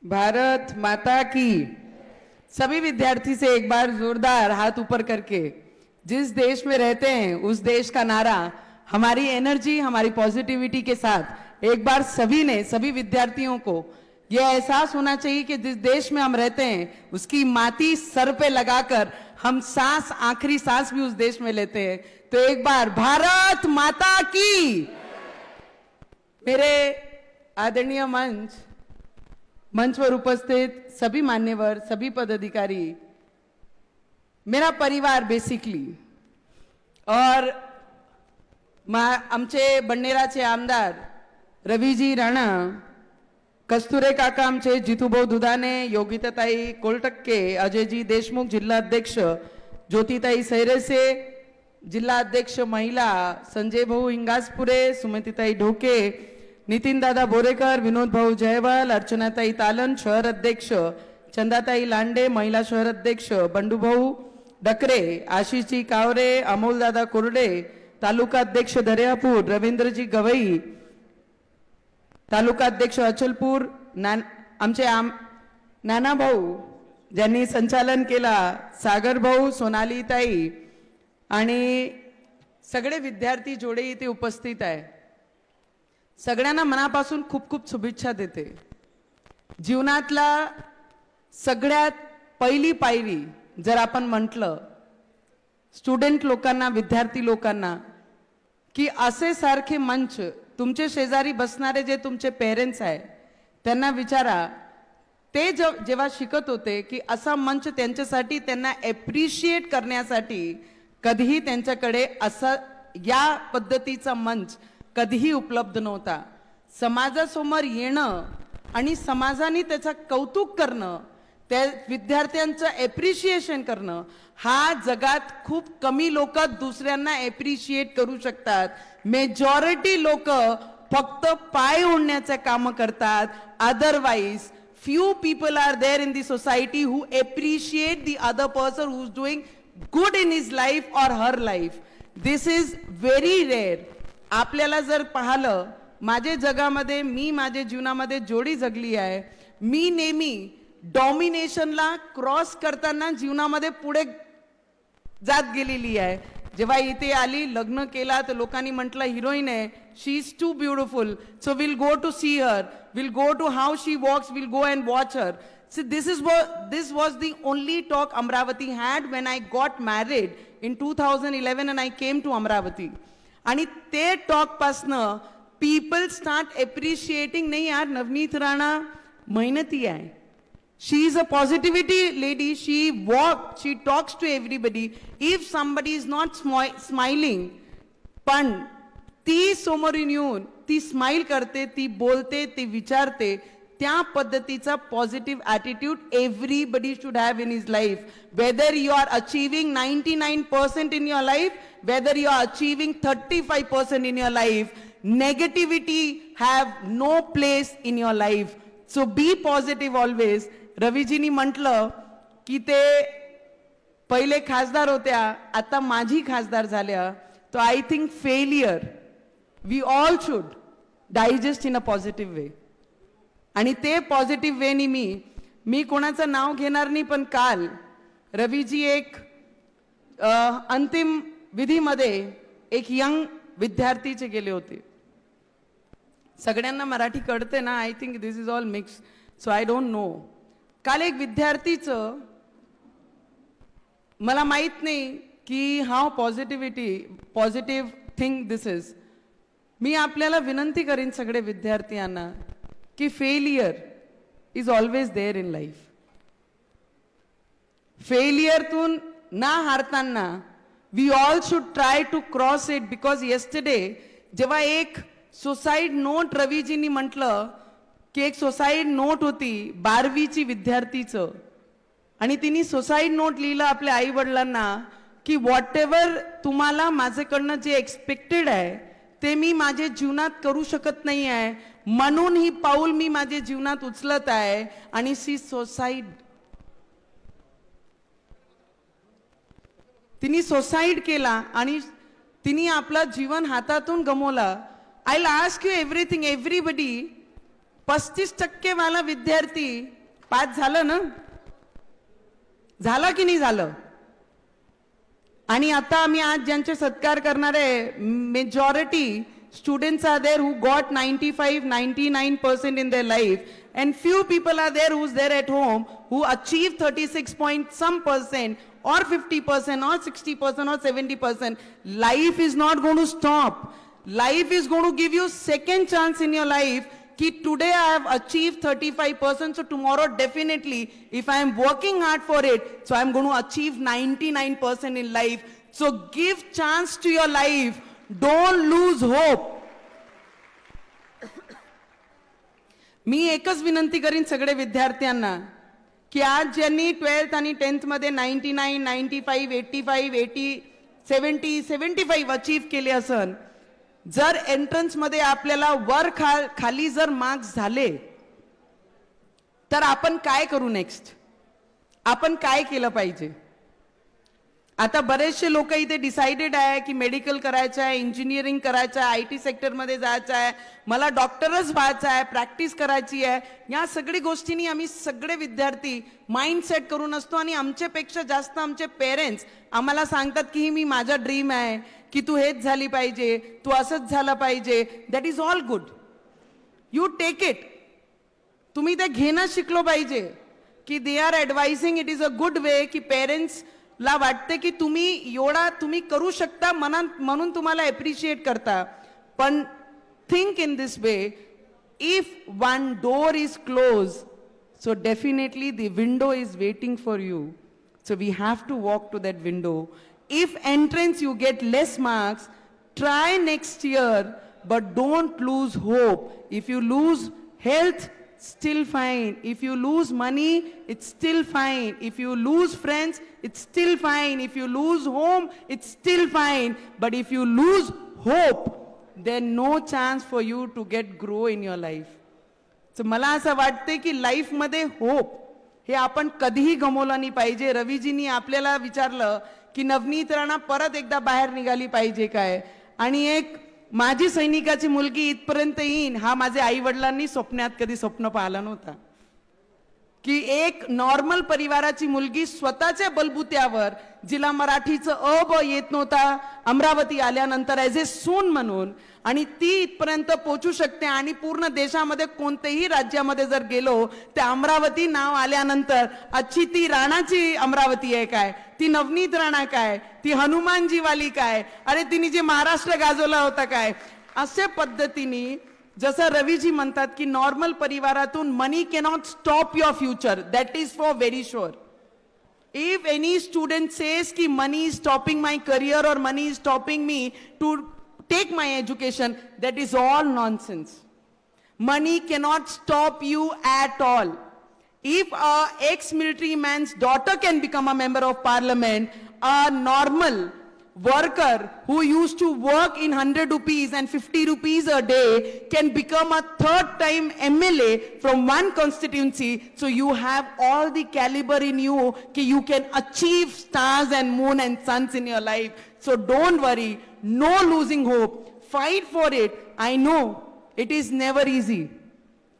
भारत माता की। सभी विद्यार्थी से एक बार जोरदार हाथ ऊपर करके जिस देश में रहते हैं उस देश का नारा हमारी एनर्जी हमारी पॉजिटिविटी के साथ एक बार सभी विद्यार्थियों को यह एहसास होना चाहिए कि जिस देश में हम रहते हैं उसकी माटी सर पे लगाकर हम सांस आखिरी सांस भी उस देश में लेते हैं। तो एक बार भारत माता की। मेरे आदरणीय मंच पर उपस्थित सभी मान्यवर सभी पदाधिकारी मेरा परिवार बेसिकली और आमचे बंडेराचे आमदार रवीजी राणा, कस्तुरे काका आमचे जितूभाऊ दुधाने, योगिताताई कोलटक्के, अजयजी देशमुख जिल्हा अध्यक्ष, ज्योतिताई सैरेसे जिल्हा अध्यक्ष महिला, संजय भाऊ हिंगासपुरे, सुमतीताई ढोके, नितीन दादा बोरेकर, विनोद भाऊ जयवाल, अर्चनाताई तालन शहर अध्यक्ष, चंदाताई लांडे महिला शहर अध्यक्ष, बंडू भाऊ डकरे, आशिषजी कावरे, अमोल दादा कोरडे तालुका अध्यक्ष दर्यापूर, रवींद्रजी गवई तालुका अध्यक्ष अचलपूर, आमचे नाना भाऊ ज्यांनी संचालन केला, सागर भाऊ, सोनालीताई आणि सगळे विद्यार्थी जोडे इथे उपस्थित आहे। सगळ्यांना मनापासून खूप खूप शुभेच्छा देते। जीवनातला सगळ्यात पहिली पायरी जर आपण म्हटलं स्टुडंट लोकांना विद्यार्थी लोकांना की असे सारखे मंच तुमचे शेजारी बसणारे जे तुमचे पेरेंट्स आहे त्यांना विचारा ते जेव्हा शिकत होते की असा मंच त्यांच्यासाठी त्यांना ॲप्रिशिएट करण्यासाठी कधीही त्यांच्याकडे असा या पद्धतीचा मंच कधीही उपलब्ध नव्हता। समाजासमोर येणं आणि समाजाने त्याचा कौतुक करणं त्या विद्यार्थ्यांचं ॲप्रिशिएशन करणं हा जगात खूप कमी लोक दुसऱ्यांना ॲप्रिशिएट करू शकतात। मेजॉरिटी लोक फक्त पाय ओढण्याचे काम करतात। Otherwise few people are there in the society who appreciate the other person who's doing good in his life or her life. This is very rare. आपल्याला जर पाहिलं माझे जगामध्ये मी माझे जीवनामध्ये जोडी जगली आहे। मी नेहमी डॉमिनेशनला क्रॉस करताना जीवनामध्ये पुढे जात गेलेली आहे। जेव्हा इथे आली लग्न केला तर लोकांनी म्हटलं हिरोईन आहे, she is too beautiful so will go to see her, will go to how she walks, will go and watch her. So this was the only talk Amravati had when I got married in 2011 and I came to Amravati. आणि ते talk पासनं people start appreciating नहीं यार नवनीत राणा मेहनती आहे। She is a positivity lady. She walks, she talks to everybody. If somebody is not smiling, पण ती समोरून येऊन ती स्माइल करते, ती बोलते, ती विचारते, त्या पद्धतीचा positive attitude everybody should have in his life. Whether you are achieving 99% in your life, whether you are achieving 35% in your life, negativity have no place in your life. So be positive always. रवीजींनी म्हटलं की ते पहिले खासदार होत्या आता माझी खासदार झाल्या. तो I think failure we all should digest in a positive way. आणि ते पॉझिटिव्ह वेनी मी कोणाचं नाव घेणार नाही, पण काल रवीजी एक अंतिम विधीमध्ये एक यंग विद्यार्थीचे गेले होते. सगळ्यांना मराठी कळते ना, I think this is all mix, so I don't know. काल एक विद्यार्थीचं मला माहित नाही की how positive thing this is. मी आपल्याला विनंती करीन सगळे विद्यार्थ्यांना की failure is always there in life. फेलियरतून ना हारताना we all should try to cross it. Because yesterday जेव्हा एक सुसाईड नोट रवीजींनी म्हटलं की एक सुसाईड नोट होती 12वीची विद्यार्थीचं, आणि तिने सुसाईड नोट लिहिलं आपल्या आई वडिलांना की व्हॉट एव्हर तुम्हाला माझ्याकडनं जे एक्सपेक्टेड आहे ते मी माझ्या जीवनात करू शकत नाही आहे, म्हणून ही पाऊल मी माझ्या जीवनात उचलत आहे. आणि सी तिने सुसाईड केला आणि तिने आपलं जीवन हातातून गमवलं. I will ask you everything, everybody, 35% वाला विद्यार्थी पास झालं ना, झालं की नाही झालं? आणि आता आम्ही आज ज्यांचे सत्कार करणार आहे, majority students are there who got 95-99% in their life, and few people are there who's there at home who achieve 36 point some percent or 50% or 60% or 70%. Life is not going to stop. Life is going to give you second chance in your life. Ki today I have achieved 35%, so tomorrow definitely, if I am working hard for it, so I am going to achieve 99% in life. So give chance to your life. Don't lose hope. मी एकच विनंती करीन सगळे विद्यार्थ्यांना की आज ज्यांनी 12th आणि 10th मध्ये 99, 95, 85, 80, 70, 75 अचीव केले असन, जर एंट्रन्स मध्ये आपल्याला वर खाली जर मार्क्स झाले तर आपण काय करू नेक्स्ट? आपण काय केलं पाहिजे? आता बरेचसे लोक इथे डिसाइडेड आहे की मेडिकल करायचं आहे, इंजिनिअरिंग करायचं आहे, IT सेक्टर मध्ये जायचं आहे, मला डॉक्टरच व्हायचं आहे, प्रॅक्टिस करायची आहे. या सगळी गोष्टींनी आम्ही सगळे विद्यार्थी माइंड सेट करून असतो आणि आमच्यापेक्षा जास्त आमचे पेरेंट्स आम्हाला सांगतात की ही मी माझा ड्रीम आहे की तू हेच झाली पाहिजे, तू असंच झालं पाहिजे. That is all good. You take it. तुम्ही ते घेणं शिकलो पाहिजे की they are advising. It is a good way की पेरेंट्स ला वाटते की तुम्ही करू शकता म्हणून तुम्हाला एप्रिशिएट करता. पण think in this way, if one door is close, so definitely the window is waiting for you. So we have to walk to that window. If entrance you get less marks, try next year, but don't lose hope. If you lose health, still fine. If you lose money, it's still fine. If you lose friends, it's still fine. If you lose home, it's still fine. But if you lose hope, then no chance for you to grow in your life. So मला असं वाटते की life मध्ये hope हे आपण कधीही गमावलं नाही पाहिजे. रवीजींनी आपल्याला विचारलं की नवनीत राणा परत एकदा बाहेर निघाली पाहिजे काय, आणि एक माझी सैनिकाची मुलगी इथपर्यंत येईन हा माझ्या आई वडिलांनी स्वप्नात कधी स्वप्न पाहिलं नव्हता. की एक नॉर्मल परिवाराची मुलगी स्वतःच्या बलबुत्यावर, जिला मराठीचं अ ब येत नव्हता, अमरावती आल्यानंतर ॲज ए सून म्हणून, आणि ती इथपर्यंत पोहोचू शकते. आणि पूर्ण देशामध्ये कोणत्याही राज्यामध्ये जर गेलो तर अमरावती नाव आल्यानंतर अच्छी ती राणाची अमरावती आहे काय, ती नवनीत राणा काय, ती हनुमानजीवाली काय, अरे तिने जे महाराष्ट्र गाजवला होता काय. अशा पद्धतीने जसं रवीजी म्हणतात की नॉर्मल परिवारातून money cannot stop your future. That is for very sure. If any student says ki money is stopping my career or money is stopping me to take my education, that is all nonsense. Money cannot stop you at all. If a ex-military man's daughter can become a member of parliament, a normal worker who used to work in 100 rupees and 50 rupees a day can become a third time MLA from one constituency. So you have all the caliber in you कि you can achieve stars and moon and suns in your life. So don't worry, no losing hope, fight for it. I know it is never easy.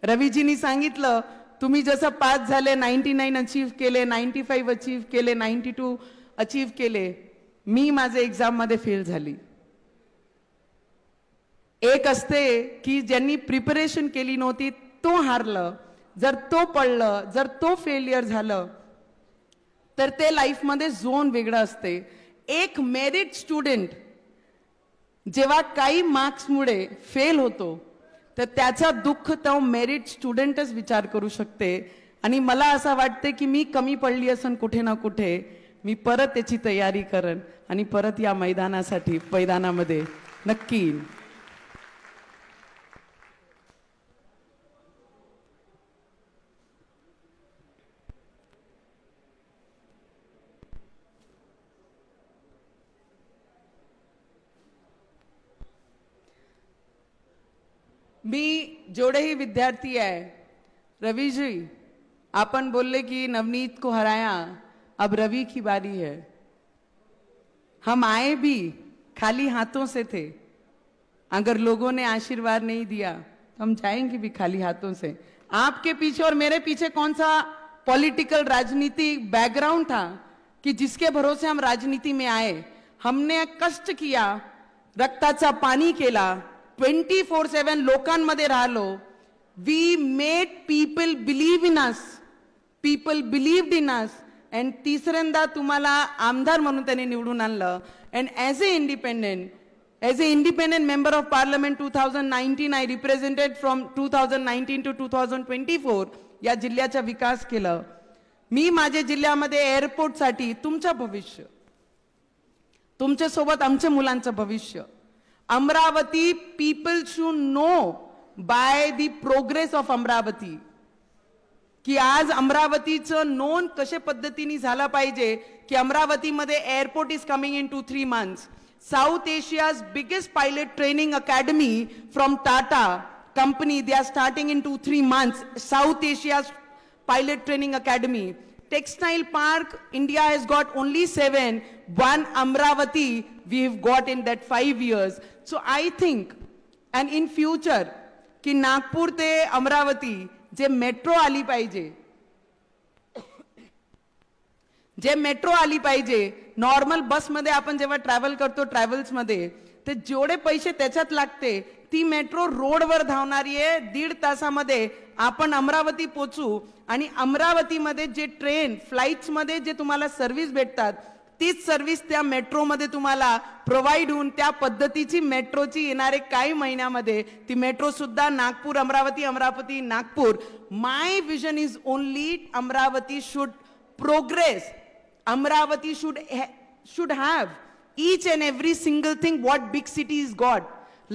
रवीजींनी सांगितलं तुम्ही जसं pass झाले, 99 achieve केले, 95 achieve केले, 92 achieve केले. मी माझे exam मध्ये fail झाली. एक असते की ज्यांनी प्रिपरेशन केली नव्हती तो हारलं, जर तो पडलं, जर तो फेलियर झालं तर ते लाईफ मध्ये झोन वेगळं असते. एक मेरिट स्टुडंट जेव्हा काही मार्क्स मुळे फेल होतो तर त्याचा दुःख तो मेरिट स्टुडंटच विचार करू शकते. आणि मला असं वाटते की मी कमी पडली असन कुठे ना कुठे, मी परत त्याची तयारी करन आणि परत या मैदानामध्ये नक्की येईन. मी जेवढेही विद्यार्थी आहे, रवि जी आपण बोलले की नवनीत को हराया, अब रवि की बारी है. हम आए भी खाली हाथों से थे. अगर लोगों ने आशीर्वाद नहीं दिया हम जाएंगे भी खाली हाथों से। आपके पीछे और मेरे पीछे कौन सा पॉलिटिकल राजनीतिक बैकग्राउंड था कि जिसके भरोसे हम राजनीति में आए? हमने कष्ट किया, रक्ताचा पाणी केला, 24/7 लोकांमध्ये राहिलो. We made people believe in us, people believed in us. And तिसऱ्यांदा तुम्हाला आमदार म्हणून त्यांनी निवडून आणलं. And as a independent member of parliament 2019, I represented from 2019 to 2024 या जिल्ह्याचा विकास केलं. मी माझ्या जिल्ह्यामध्ये एअरपोर्ट साठी तुमचं भविष्य, तुमच्या सोबत आमच्या मुलांचं भविष्य. Amravati people should know by the progress of Amravati की आज अमरावतीचं नोंद कशा पद्धतीने झाला पाहिजे की अमरावतीमध्ये airport is coming in 2-3 months. South Asia's biggest pilot training academy from Tata company, they are starting in 2-3 months. South Asia's pilot training academy. Textile park, India has got only 7. One Amravati we have got in that 5 years. So I think, and in future, की नागपूर ते अमरावती जे metro आली पाहिजे, जे metro आली पाहिजे. Normal बसमध्ये आपण जेव्हा ट्रॅव्हल करतो ट्रॅव्हल्समध्ये, ते जेवढे पैसे त्याच्यात लागते ती मेट्रो रोडवर धावणारी आहे. 1.5 तासामध्ये आपण अमरावती पोहोचू. आणि अमरावतीमध्ये जे ट्रेन फ्लाइट्समध्ये जे तुम्हाला सर्व्हिस भेटतात तीच सर्व्हिस त्या मेट्रोमध्ये तुम्हाला प्रोव्हाइड होऊन त्या पद्धतीची मेट्रोची येणारे काही महिन्यामध्ये ती मेट्रो सुद्धा Nagpur Amravati, Amravati Nagpur. My vision is only Amravati should progress. Amravati should have each and every single thing what big cities got,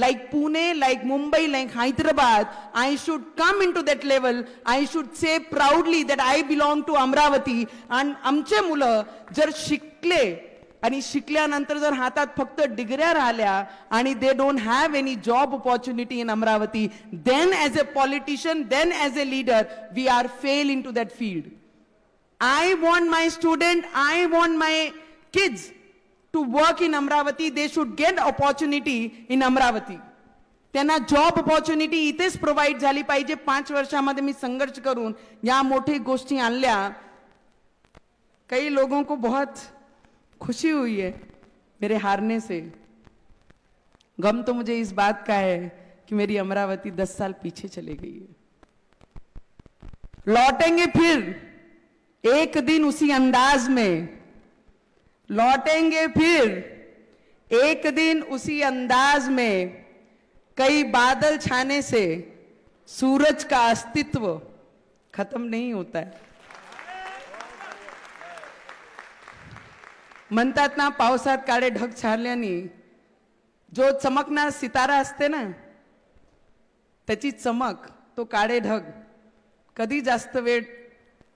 like Pune, like Mumbai, like Hyderabad. I should come into that level. I should say proudly that I belong to Amravati. And आमचे मुलं जर शिकले आणि शिकल्यानंतर जर हातात फक्त डिग्र्या राहिल्या आणि they don't have any job opportunity in Amravati, then as a politician, then as a leader, we are fail into that field. I want my student, I want my kids to work in Amravati. They should get opportunity in Amravati. त्यांना job opportunity इथेच provide झाली पाहिजे. 5 वर्षामध्ये मी संघर्ष करून या मोठी गोष्टी आणल्या. कई लोगों को बहुत खुशी हुई है मेरे हारने से. गम तो मुझे इस बात का है कि मेरी अमरावती 10 साल पीछे चली गई है. लौटेंगे फिर एक दिन उसी अंदाज में, लौटेंगे फिर एक दिन उसी अंदाज में. कई बादल छाने से सूरज का अस्तित्व खत्म नहीं होता है. म्हणतात ना पावसात काळे ढग छारल्याने जो चमकणारा सितारा असते ना त्याची चमक, तो काळे ढग कधी जास्त वेळ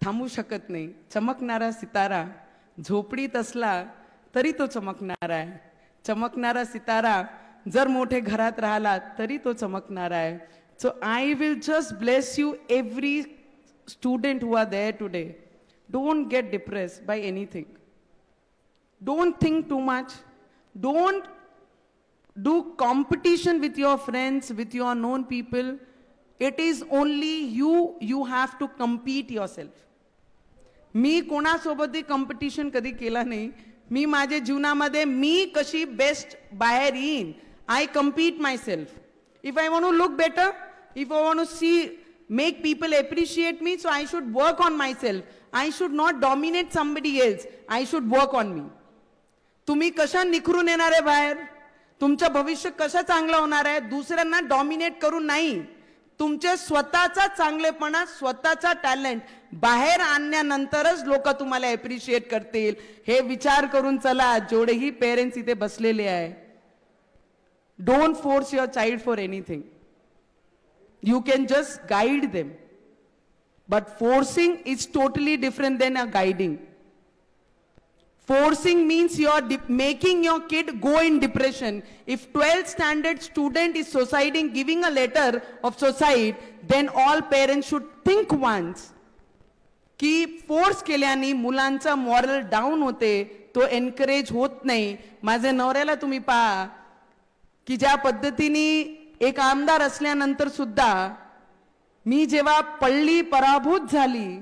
थांबू शकत नाही. चमकणारा सितारा झोपडीत असला तरी तो चमकणार आहे. चमकणारा सितारा जर मोठे घरात राहिला तरी तो चमकणार आहे. So I will just bless you every student who are there today. Don't get depressed by anything. Don't think too much. Don't do competition with your friends, with your known people. It is only you have to compete yourself. मी कोणासोबतही competition कधी केला नाही. मी माझ्या जीवनामध्ये मी कशी best बाहेर येईन, I compete myself. If I want to look better, if I want to see make people appreciate me, so I should work on myself. I should not dominate somebody else. I should work on me. तुम्ही कशा निखरून येणार आहे बाहेर, तुमचं भविष्य कसं चांगलं होणार आहे दुसऱ्यांना डॉमिनेट करून नाही. तुमचे स्वतःचा चांगलेपणा, स्वतःचा टॅलेंट बाहेर आणल्यानंतरच लोक तुम्हाला एप्रिशिएट करतील. हे विचार करून चला. जेवढेही पेरेंट्स इथे बसलेले आहे, don't force your child for anything. You can just guide them, but forcing is totally different than a guiding. Forcing means you're making your kid go in depression. If 12th standard student is suiciding, giving a letter of suicide, then all parents should think once. की force केल्याने मुलांचा moral down होते, तो encourage होत नाही. माझ्या नवऱ्याला तुम्ही पहा की ज्या पद्धतीने एक आमदार असल्यानंतर सुद्धा मी जेव्हा पडली पराभूत झाली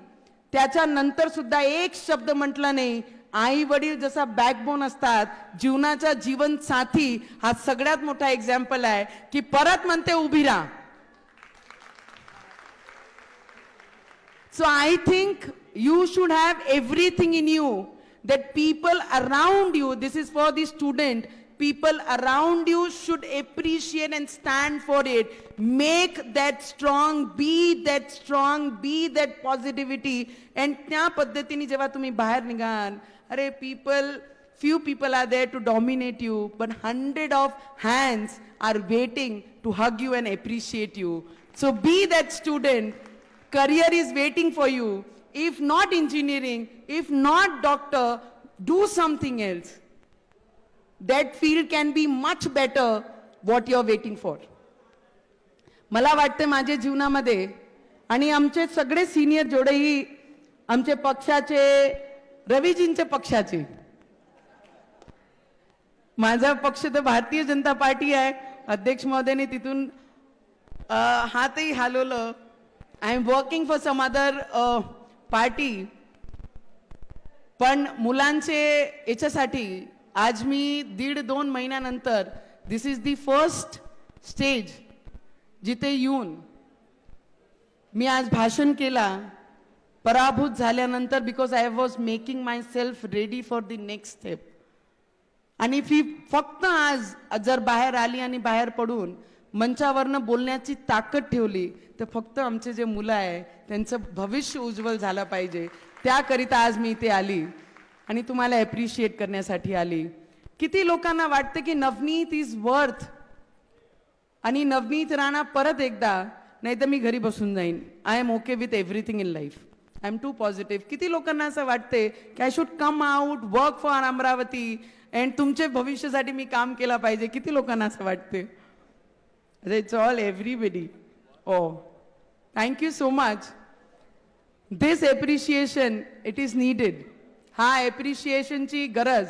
त्याच्यानंतर सुद्धा एक शब्द म्हटला नाही. आई वडील जसा बॅकबोन असतात, जीवनाचा जीवन साथी हा सगळ्यात मोठा एक्झाम्पल आहे की परत म्हणते उभी राहा. So I think you should have everything in you that people around you, this is for the student, people around you should appreciate and stand for it. Make that strong, be that positivity. And त्या पद्धतीने जेव्हा तुम्ही बाहेर निघाल, अरे few people are there to dominate you, but 100 of hands are waiting to hug you and appreciate you. So be that student. Career is waiting for you. If not engineering, if not doctor, do something else. That field can be much better what you're waiting for. मला वाटते माझ्या जीवनामध्ये आणि आमचे सगळे senior जेवढेही आमचे पक्षाचे, रवीजींचे पक्षाचे, माझा पक्ष तर भारतीय जनता पार्टी आहे. अध्यक्ष महोदयने तिथून हातही हलवलं. I am working for some other party. पण मुलांचे याच्यासाठी आज मी 1.5-2 महिन्यानंतर दिस इज दी फर्स्ट स्टेज जिथे येऊन मी आज भाषण केला पराभूत झाल्यानंतर, because I was making my self ready for the next step. आणि फक्त आज जर बाहेर आली आणि बाहेर पडून मंचावरनं बोलण्याची ताकद ठेवली तर फक्त आमचे जे मुलं आहे त्यांचं भविष्य उज्ज्वल झालं पाहिजे, त्याकरिता आज मी इथे आली आणि तुम्हाला ॲप्रिशिएट करण्यासाठी आली. किती लोकांना वाटतं की नवनीत इज वर्थ आणि नवनीत राणा परत एकदा, नाही तर मी घरी बसून जाईन. I am okay with everything in life. I am too positive. किती लोकांना असं वाटते की I should come out, work for Amravati and तुमचे भविष्यासाठी मी काम केलं पाहिजे. किती लोकांना असं वाटते? It's all everybody. Oh, thank you so much. This appreciation, it is needed. हा appreciation ची गरज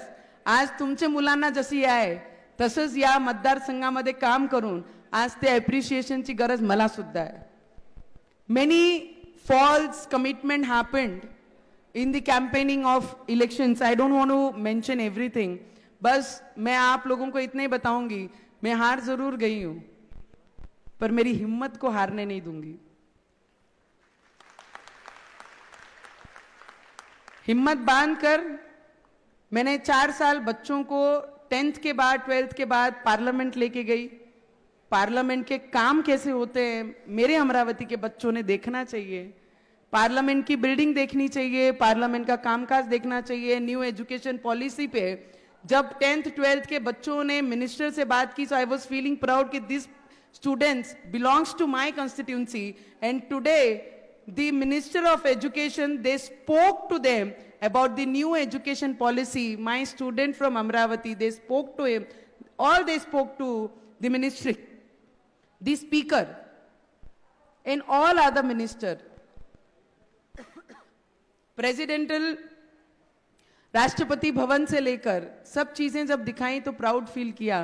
आज तुमच्या मुलांना जशी आहे तसंच या मतदारसंघामध्ये काम करून आज ते appreciation ची गरज मला सुद्धा आहे. Many false commitment happened in the campaigning of elections. I don't want to mention everything. बस मैं आप लोगों को इतना ही बताऊंगी, मैं हार जरूर गई हूं पर मेरी हिम्मत को हारने नहीं दूंगी. हिम्मत बांधकर मैंने 4 साल बच्चों को 10th के बाद 12th के बाद पार्लियामेंट लेके गई. पार्लियामेंट के काम कैसे होते हैं मेरे अमरावती के बच्चों ने देखना चाहिए. पार्लियामेंट की बिल्डिंग देखनी चाहिए, पार्लियामेंट का कामकाज देखना चाहिए. न्यू एजुकेशन पॉलिसी पे जब 10th 12th के बच्चों ने मिनिस्टर से बात की, so I was feeling proud कि दिस students belongs to my constituency, and today the Minister of Education, they spoke to them about the new education policy. My student from Amravati, they spoke to him, all they spoke to the ministry, the speaker and all other minister. Presidential Rashtrapati Bhavan से लेकर सब चीजें जब दिखाई तो proud feel KIA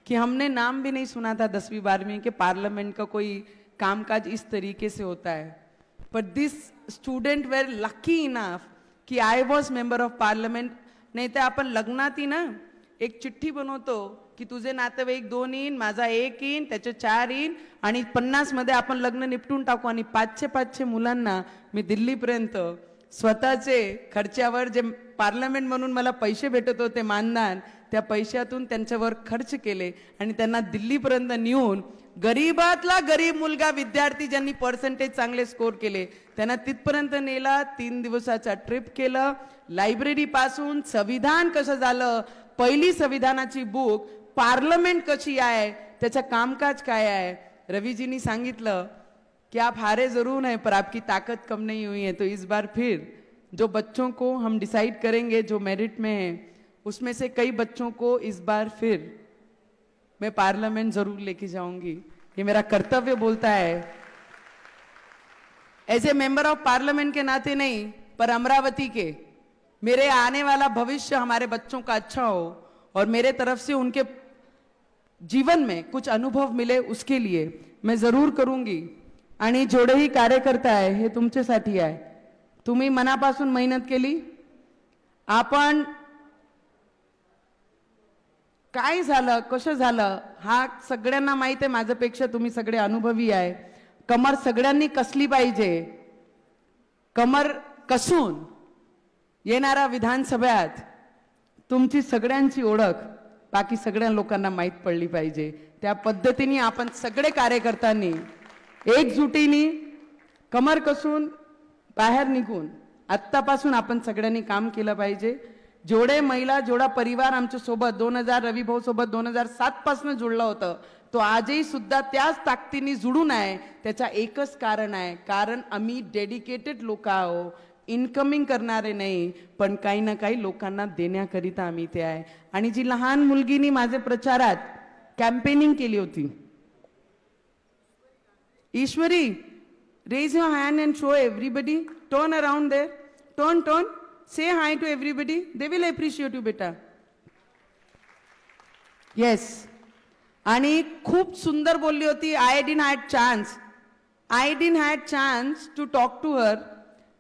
कि हमने नाम भी नहीं सुना था 10वीं 12वीं के पार्लियामेंट का कोई कामकाज इस तरीके से होता है. पर दिस स्टूडेंट वेर लकी इनफ कि I was member of parliament. नाही तर आपण लग्नात ना एक चिठ्ठी बनवतो की तुझे नातेवाईक 2 येईन, माझा 1 येईन, त्याचे 4 येईन आणि 50 मध्ये आपण लग्न निपटून टाकू. आणि 500 मुलांना मी दिल्लीपर्यंत स्वतःचे खर्चावर जे पार्लियामेंट म्हणून मला पैसे भेटत होते मानधन, त्या पैशातून त्यांच्यावर खर्च केले आणि त्यांना दिल्लीपर्यंत नेऊन गरीबातला गरीब मुलगा विद्यार्थी ज्यांनी पर्सेंटेज चांगले स्कोर केले त्यांना तिथपर्यंत नेला. 3 दिवसाचा ट्रिप केलं. लायब्ररी पासून संविधान कसं झालं, पहिली संविधानाची बुक, पार्लियामेंट कशी आहे, त्याचं कामकाज काय आहे. रवीजींनी सांगितलं कि आप हारे जरूर हैं पर आपकी ताकत कम नहीं हुई है. तो इस बार फिर जो बच्चों को हम डिसाइड करेंगे जो मेरिट में है उसमें से कई बच्चों को इस बार फिर मैं पार्लियामेंट जरूर लेके जाऊंगी. ये मेरा कर्तव्य बोलता है. As a member of parliament के नाते नहीं पर अमरावती के मेरे आने वाला भविष्य हमारे बच्चों का अच्छा हो और मेरे तरफ से उनके जीवन में कुछ अनुभव मिले उसके लिए मैं जरूर करूंगी। आणि जेवढेही कार्यकर्ता आहे हे तुमच्यासाठी आहे, तुम्ही मनापासून मेहनत केली। आपण काय झालं कसं झालं हा सगळ्यांना माहित आहे, माझ्यापेक्षा तुम्ही सगळे अनुभवी आहे। कमर सगळ्यांनी कसली पाहिजे, कमर कसून येणाऱ्या विधानसभेत तुमची सगळ्यांची ओळख बाकी सगळ्या लोकांना माहित पडली पाहिजे। त्या पद्धतीने आपण सगळे कार्यकर्त्यांनी एकजुटीने कमर कसून बाहेर निघून आत्तापासून आपण सगळ्यांनी काम केलं पाहिजे। जेवढे महिला जेवढा परिवार आमच्या सोबत रवी भाऊ सोबत 2007 पासून जुळला होता, तो आजही सुद्धा त्याच ताकदीने जुळून आहे। त्याचा एकच कारण आहे, कारण आम्ही डेडिकेटेड लोक आहोत, इनकमिंग करणारे नाही, पण काही ना काही लोकांना देण्याकरिता आम्ही ते आहे। आणि जी लहान मुलगीनी माझे प्रचारात कॅम्पेनिंग केली होती, ईश्वरी, raise your hand and show everybody, turn around there, turn, say hi to everybody, they will appreciate you beta. Yes, आणि खूप सुंदर बोलली होती। I didn't had chance to talk to her,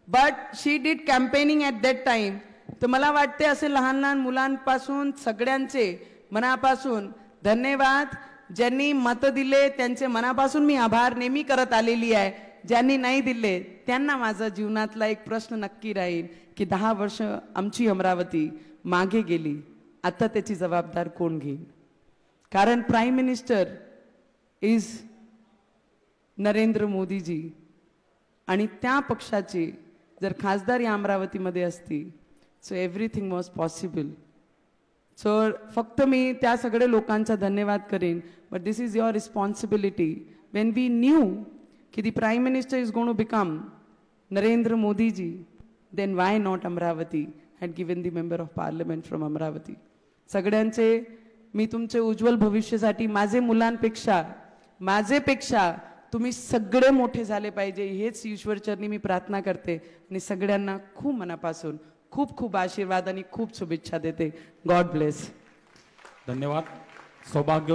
but she did campaigning at that time. तर मला वाटते असे लहान लहान मुलांपासून सगळ्यांचे मनापासून धन्यवाद। ज्यांनी मत दिले त्यांचे मनापासून मी आभार नेहमी करत आलेली आहे। ज्यांनी नाही दिले त्यांना माझा जीवनातला एक प्रश्न नक्की राहील की 10 वर्ष आमची अमरावती मागे गेली, आता त्याची जबाबदार कोण घेईल? कारण prime minister is Narendra Modi ji, आणि त्या पक्षाची जर खासदार या अमरावतीमध्ये असती so everything was possible. So फक्त मी त्या सगळे लोकांचा धन्यवाद करेन, but this is your responsibility. When we knew कि the Prime Minister is going to become Narendra Modi ji, then why not Amravati had given the Member of Parliament from Amravati. सगळ्यांचे मी तुमचे उज्ज्वल भविष्यासाठी माझेपेक्षा तुम्ही सगळे मोठे झाले पाहिजे हेच ईश्वरचरणी मी प्रार्थना करते। आणि सगळ्यांना खूप मनापासून खूप खूप आशीर्वाद आणि खूप शुभेच्छा देते। God bless. धन्यवाद। सौभाग्य